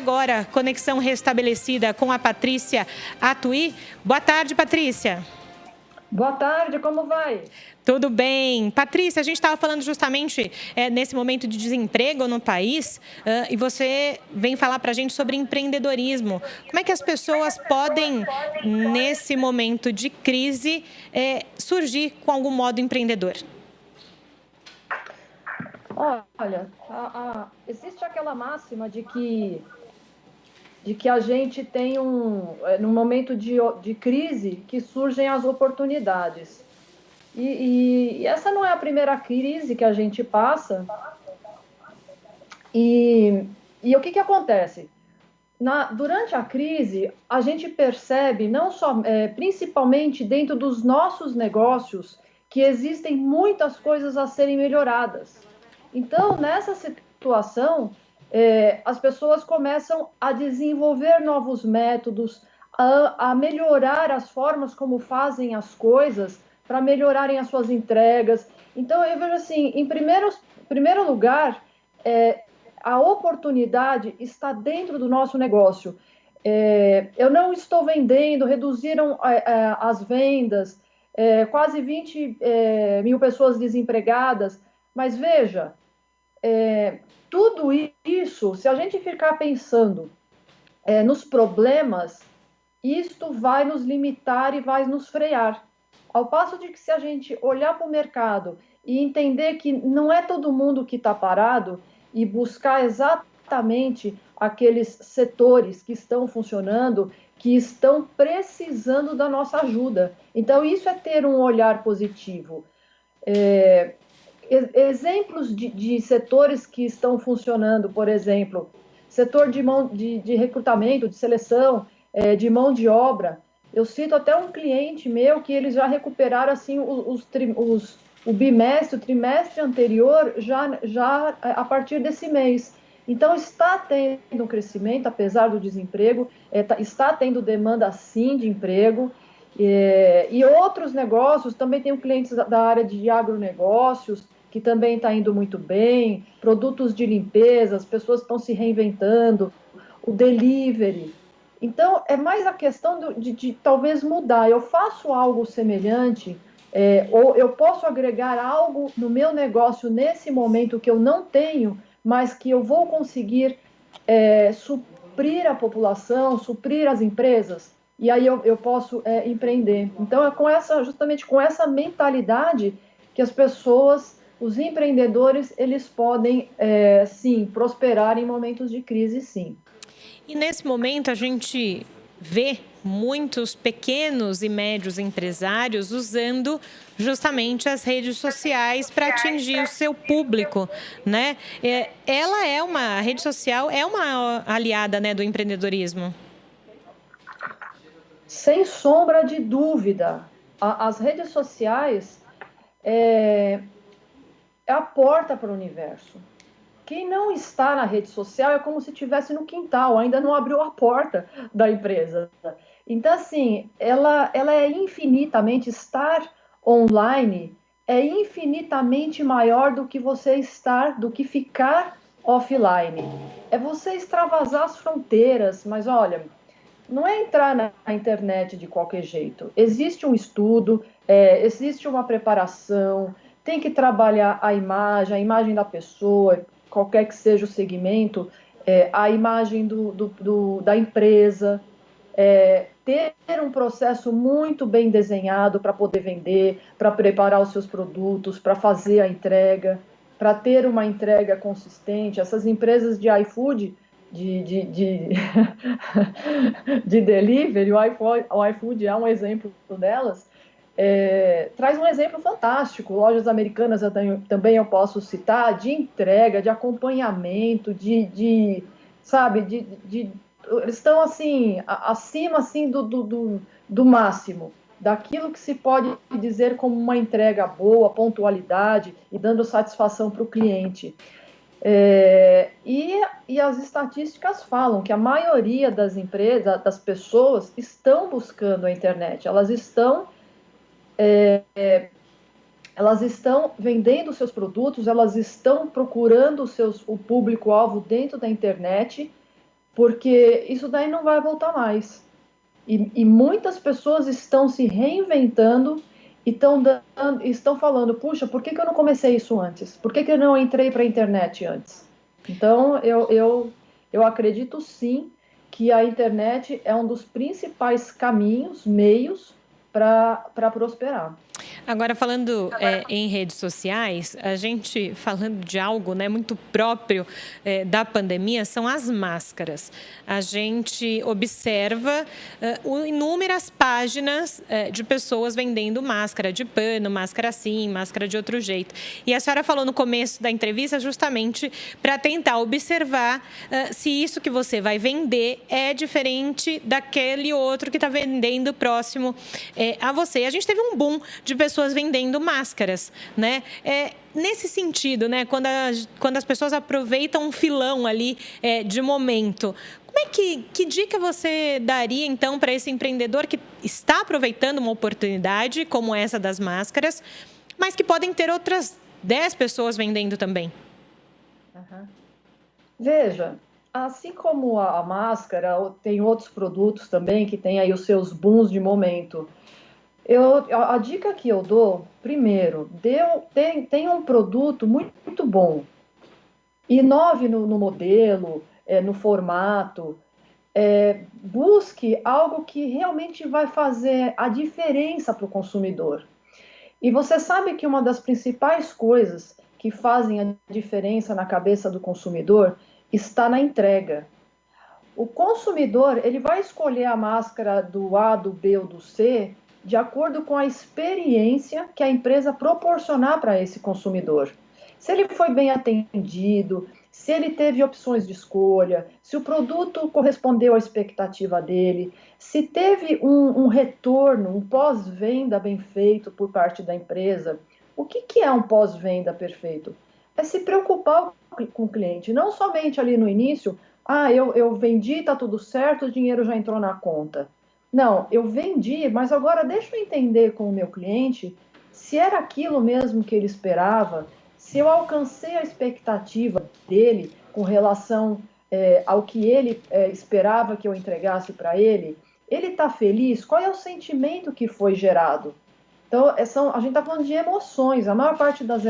Agora, conexão restabelecida com a Patrícia Atui. Boa tarde, Patrícia. Boa tarde, como vai? Tudo bem. Patrícia, a gente estava falando justamente nesse momento de desemprego no país e você vem falar para a gente sobre empreendedorismo. Como é que as pessoas podem, nesse momento de crise, surgir com algum modo empreendedor? Olha, existe aquela máxima de que a gente tem num momento de crise que surgem as oportunidades. E essa não é a primeira crise que a gente passa. E o que acontece? Durante a crise, a gente percebe, não só, principalmente dentro dos nossos negócios, que existem muitas coisas a serem melhoradas. Então, nessa situação, as pessoas começam a desenvolver novos métodos, a melhorar as formas como fazem as coisas, para melhorarem as suas entregas. Então, eu vejo assim, em primeiro lugar, a oportunidade está dentro do nosso negócio. Eu não estou vendendo, reduziram as vendas, quase 20 mil pessoas desempregadas, mas veja, tudo isso, se a gente ficar pensando nos problemas, isto vai nos limitar e vai nos frear. Ao passo de que se a gente olhar para o mercado e entender que não é todo mundo que está parado e buscar exatamente aqueles setores que estão funcionando, que estão precisando da nossa ajuda. Então, isso é ter um olhar positivo. Exemplos de setores que estão funcionando, por exemplo, setor de recrutamento, de seleção, de mão de obra. Eu cito até um cliente meu que eles já recuperaram assim o bimestre, o trimestre anterior, já a partir desse mês. Então, está tendo um crescimento, apesar do desemprego, está tendo demanda, sim, de emprego. E outros negócios, também tenho clientes da área de agronegócios, que também está indo muito bem, produtos de limpeza, as pessoas estão se reinventando, o delivery. Então, é mais a questão de talvez mudar. Eu faço algo semelhante, ou eu posso agregar algo no meu negócio nesse momento que eu não tenho, mas que eu vou conseguir suprir a população, suprir as empresas, e aí eu posso empreender. Então, justamente com essa mentalidade que as pessoas, os empreendedores, eles podem, sim, prosperar em momentos de crise, sim. E nesse momento a gente vê muitos pequenos e médios empresários usando justamente as redes sociais para atingir o seu público, né? A rede social é uma aliada, né, do empreendedorismo. Sem sombra de dúvida, as redes sociais é a porta para o universo. Quem não está na rede social é como se estivesse no quintal, ainda não abriu a porta da empresa. Então, assim, ela é infinitamente, estar online é infinitamente maior do que do que ficar offline. É você extravasar as fronteiras, mas olha, não é entrar na internet de qualquer jeito. Existe um estudo, existe uma preparação, tem que trabalhar a imagem da pessoa, qualquer que seja o segmento, a imagem da empresa, ter um processo muito bem desenhado para poder vender, para preparar os seus produtos, para fazer a entrega, para ter uma entrega consistente. Essas empresas de iFood, de delivery, o iFood é um exemplo delas, traz um exemplo fantástico. Lojas Americanas também eu posso citar, de entrega, de acompanhamento, sabe, eles estão assim, acima assim, do máximo, daquilo que se pode dizer como uma entrega boa, pontualidade e dando satisfação para o cliente. E as estatísticas falam que a maioria das empresas, das pessoas, estão buscando a internet, elas estão vendendo seus produtos, elas estão procurando o público-alvo dentro da internet, porque isso daí não vai voltar mais. E muitas pessoas estão se reinventando e estão falando, puxa, por que que eu não comecei isso antes? Por que que eu não entrei para a internet antes? Então, eu acredito sim que a internet é um dos principais caminhos, meios para prosperar. Agora, falando em redes sociais, a gente falando de algo, né, muito próprio da pandemia, são as máscaras. A gente observa inúmeras páginas de pessoas vendendo máscara de pano, máscara assim, máscara de outro jeito. E a senhora falou no começo da entrevista justamente para tentar observar se isso que você vai vender é diferente daquele outro que está vendendo próximo a você. A gente teve um boom de pessoas vendendo máscaras, né? Nesse sentido, né? Quando as pessoas aproveitam um filão ali de momento, como é que dica você daria, então, para esse empreendedor que está aproveitando uma oportunidade como essa das máscaras, mas que podem ter outras 10 pessoas vendendo também? Uhum. Veja, assim como a máscara, tem outros produtos também que têm aí os seus booms de momento. A dica que eu dou, primeiro, tem um produto muito bom. Inove no modelo, no formato, busque algo que realmente vai fazer a diferença para o consumidor. E você sabe que uma das principais coisas que fazem a diferença na cabeça do consumidor está na entrega. O consumidor, ele vai escolher a máscara do A, do B ou do C de acordo com a experiência que a empresa proporcionar para esse consumidor. Se ele foi bem atendido, se ele teve opções de escolha, se o produto correspondeu à expectativa dele, se teve um retorno, um pós-venda bem feito por parte da empresa. O que é um pós-venda perfeito? É se preocupar com o cliente, não somente ali no início, eu vendi, tá tudo certo, o dinheiro já entrou na conta. Não, eu vendi, mas agora deixa eu entender com o meu cliente se era aquilo mesmo que ele esperava, se eu alcancei a expectativa dele com relação ao que ele esperava que eu entregasse para ele. Ele está feliz? Qual é o sentimento que foi gerado? Então, a gente está falando de emoções. A maior parte das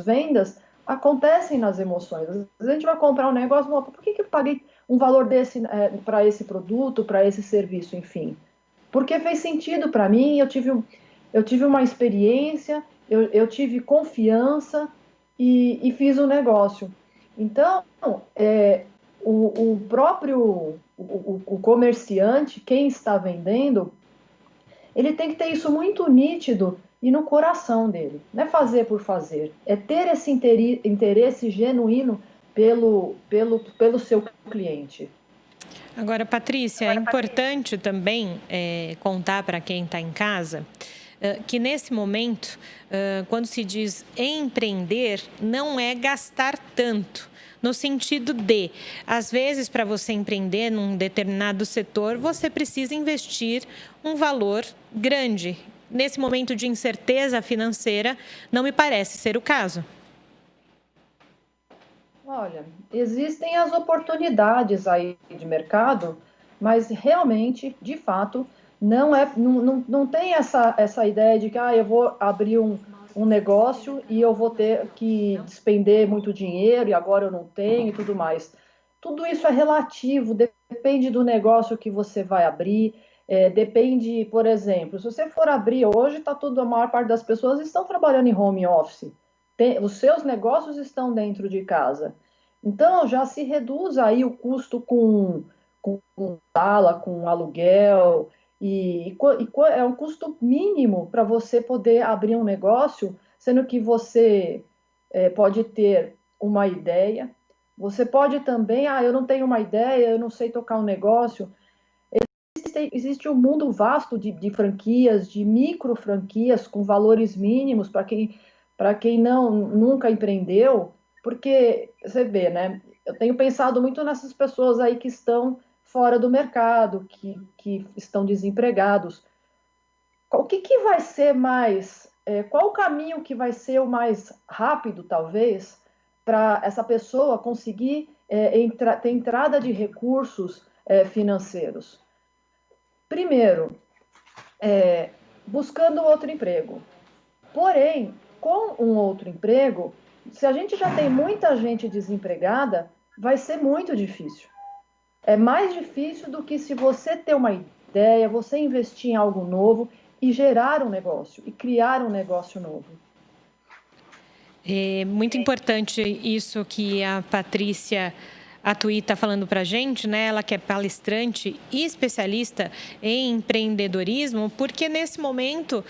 vendas acontecem nas emoções. Às vezes a gente vai comprar um negócio, por que eu paguei um valor desse para esse produto, para esse serviço, enfim? Porque fez sentido para mim, eu tive uma experiência, eu tive confiança e fiz o negócio. Então, o próprio o comerciante, quem está vendendo, ele tem que ter isso muito nítido e no coração dele. Não é fazer por fazer, é ter esse interesse genuíno pelo seu cliente. Agora, Patrícia, é importante também contar para quem está em casa que nesse momento, quando se diz empreender, não é gastar tanto. No sentido de, às vezes, para você empreender num determinado setor, você precisa investir um valor grande. Nesse momento de incerteza financeira, não me parece ser o caso. Olha, existem as oportunidades aí de mercado, mas realmente, de fato, não tem essa ideia de que eu vou abrir um negócio e eu vou ter que despender muito dinheiro e agora eu não tenho e tudo mais. Tudo isso é relativo, depende do negócio que você vai abrir, depende, por exemplo, se você for abrir hoje, a maior parte das pessoas estão trabalhando em home office. Os seus negócios estão dentro de casa. Então, já se reduz aí o custo com sala, com aluguel, é um custo mínimo para você poder abrir um negócio, sendo que você pode ter uma ideia. Você pode também, eu não tenho uma ideia, eu não sei tocar um negócio. Existe um mundo vasto de franquias, de micro franquias com valores mínimos para quem nunca empreendeu, porque você vê, né? Eu tenho pensado muito nessas pessoas aí que estão fora do mercado, que estão desempregados. O que vai ser mais? Qual o caminho que vai ser o mais rápido, talvez, para essa pessoa conseguir ter entrada de recursos financeiros. Primeiro, buscando outro emprego. Porém, com um outro emprego, se a gente já tem muita gente desempregada, vai ser muito difícil. É mais difícil do que se você ter uma ideia, você investir em algo novo e gerar um negócio, e criar um negócio novo. É muito importante isso que a Patrícia Atuí está falando para a gente, né? Ela que é palestrante e especialista em empreendedorismo, porque nesse momento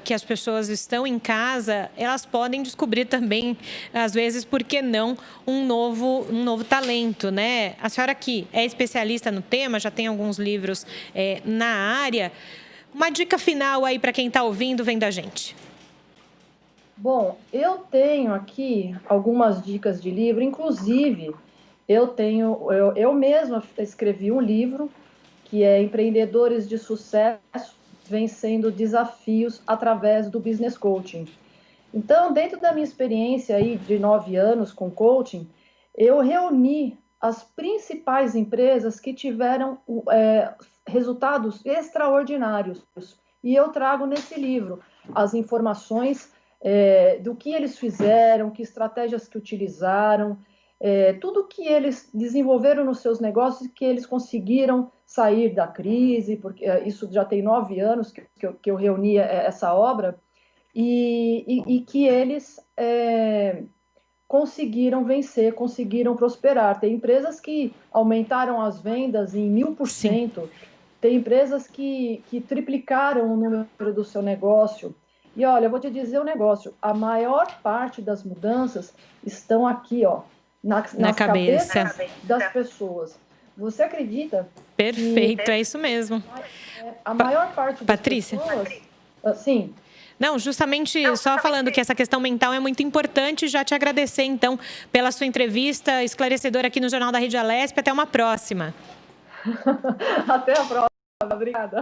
que as pessoas estão em casa, elas podem descobrir também, às vezes, por que não, um novo talento, né? A senhora que é especialista no tema, já tem alguns livros na área. Uma dica final aí para quem está ouvindo, vendo a gente. Bom, eu tenho aqui algumas dicas de livro, inclusive eu mesma escrevi um livro que é Empreendedores de Sucesso Vencendo Desafios através do Business Coaching. Então, dentro da minha experiência aí de 9 anos com coaching, eu reuni as principais empresas que tiveram resultados extraordinários. E eu trago nesse livro as informações do que eles fizeram, que estratégias que utilizaram, tudo que eles desenvolveram nos seus negócios, que eles conseguiram sair da crise, porque isso já tem 9 anos que eu reuni essa obra, e que eles conseguiram vencer, conseguiram prosperar. Tem empresas que aumentaram as vendas em 1000%, tem empresas que triplicaram o número do seu negócio. E olha, eu vou te dizer um negócio, a maior parte das mudanças estão aqui, ó, nas cabeças das pessoas. Você acredita? Perfeito, é isso mesmo. A maior parte das pessoas... Sim. Não, justamente só falando que essa questão mental é muito importante. Já te agradecer, então, pela sua entrevista esclarecedora aqui no Jornal da Rede Alesp. Até uma próxima. Até a próxima. Obrigada.